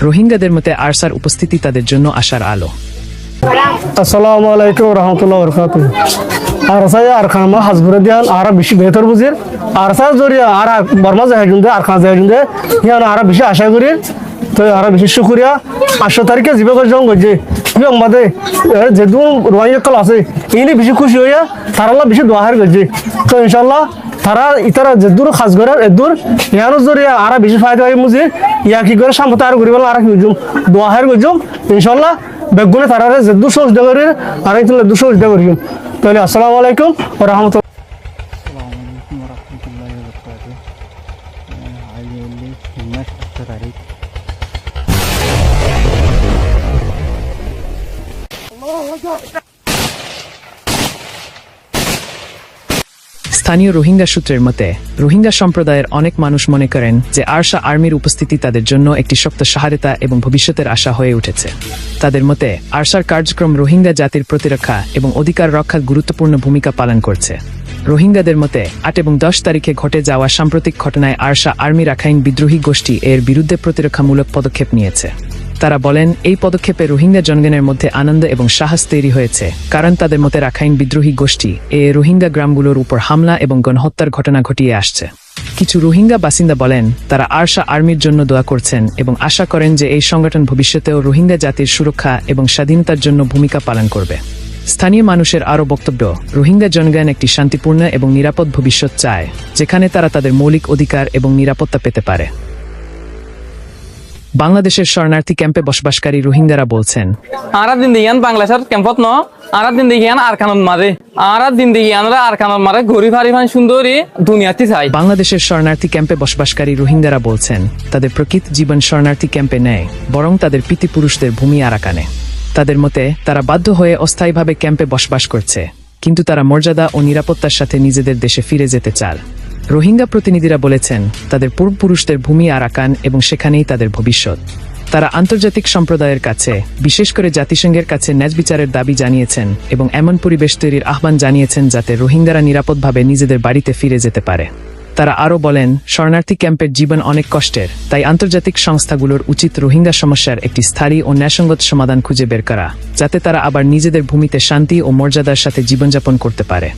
রোহিঙ্গাদের মতে আরসার উপস্থিতি তাদের জন্য আশার আলো। আসসালামু আলাইকুম রহমতুল্লাহ বরকাতুহ। আরসায় আর খামা হাজবুরে দিয়ান আর বেশি বেহতর বুঝির আরসা জরিয়া আর বর্মা যায় কিন্তু আর খান যায় কিন্তু ইয়ান আর বেশি আশা করি তো আর বেশি শুকরিয়া 8 তারিখে জিবে করে জং গজে এবং বাদে যে দুন রোহিঙ্গা কল আছে ইনি বেশি খুশি হইয়া তারালা বেশি দোয়া হার গজে তো ইনশাআল্লাহ তারা ইতারা যে দূর খাস করে এদুর ইয়ানো জরিয়া আর বেশি ফায়দা হয় মুজি ইয়া কি করে সামতে আর করিব আর কি জুম দোয়া হার গজুম ইনশাআল্লাহ বেগুনে তারা যে দূর সহজ করে আর এই দূর সহজ করি তাহলে আসসালামু আলাইকুম ওয়া রাহমাতুল্লাহ। স্থানীয় রোহিঙ্গা সূত্রের মতে রোহিঙ্গা সম্প্রদায়ের অনেক মানুষ মনে করেন যে আরসা আর্মির উপস্থিতি তাদের জন্য একটি শক্ত সহায়তা এবং ভবিষ্যতের আশা হয়ে উঠেছে। তাদের মতে আরসার কার্যক্রম রোহিঙ্গা জাতির প্রতিরক্ষা এবং অধিকার রক্ষার গুরুত্বপূর্ণ ভূমিকা পালন করছে। রোহিঙ্গাদের মতে 8 এবং 10 তারিখে ঘটে যাওয়া সাম্প্রতিক ঘটনায় আরসা আর্মি রাখাইন বিদ্রোহী গোষ্ঠী এর বিরুদ্ধে প্রতিরক্ষামূলক পদক্ষেপ নিয়েছে। তারা বলেন এই পদক্ষেপে রোহিঙ্গা জনগণের মধ্যে আনন্দ এবং সাহস তৈরি হয়েছে, কারণ তাদের মতে রাখাইন বিদ্রোহী গোষ্ঠী রোহিঙ্গা গ্রামগুলোর উপর হামলা এবং গণহত্যার ঘটনা ঘটিয়ে আসছে। কিছু রোহিঙ্গা বাসিন্দা বলেন তারা আরসা আর্মির জন্য দোয়া করছেন এবং আশা করেন যে এই সংগঠন ভবিষ্যতেও রোহিঙ্গা জাতির সুরক্ষা এবং স্বাধীনতার জন্য ভূমিকা পালন করবে। স্থানীয় মানুষের আরও বক্তব্য, রোহিঙ্গা জনগণ একটি শান্তিপূর্ণ এবং নিরাপদ ভবিষ্যৎ চায়, যেখানে তারা তাদের মৌলিক অধিকার এবং নিরাপত্তা পেতে পারে। বাংলাদেশের শরণার্থী ক্যাম্পে বসবাসকারী রোহিঙ্গারা বলছেন, আরা দিন দেখিয়ান বাংলাদেশের ক্যাম্পত ন আরা দিন দেখিয়ান আরকানত মারে আরা দিন দেখিয়ানরা আরকানত মারে গরিব হারিফান সুন্দরী দুনিয়াতে চাই। বাংলাদেশের শরণার্থী ক্যাম্পে বসবাসকারী রোহিঙ্গারা বলছেন তাদের প্রকৃত জীবন শরণার্থী ক্যাম্পে নেয়, বরং তাদের পিতৃপুরুষদের ভূমি আরাকানে। তাদের মতে তারা বাধ্য হয়ে অস্থায়ীভাবে ক্যাম্পে বসবাস করছে, কিন্তু তারা মর্যাদা ও নিরাপত্তার সাথে নিজেদের দেশে ফিরে যেতে চান। রোহিঙ্গা প্রতিনিধিরা বলেছেন তাদের পূর্বপুরুষদের ভূমি আরাকান এবং সেখানেই তাদের ভবিষ্যৎ। তারা আন্তর্জাতিক সম্প্রদায়ের কাছে, বিশেষ করে জাতিসংঘের কাছে ন্যায় বিচারের দাবি জানিয়েছেন এবং এমন পরিবেশ তৈরির আহ্বান জানিয়েছেন যাতে রোহিঙ্গারা নিরাপদভাবে নিজেদের বাড়িতে ফিরে যেতে পারে। তারা আরও বলেন শরণার্থী ক্যাম্পের জীবন অনেক কষ্টের, তাই আন্তর্জাতিক সংস্থাগুলোর উচিত রোহিঙ্গা সমস্যার একটি স্থায়ী ও ন্যায়সঙ্গত সমাধান খুঁজে বের করা, যাতে তারা আবার নিজেদের ভূমিতে শান্তি ও মর্যাদার সাথে জীবনযাপন করতে পারে।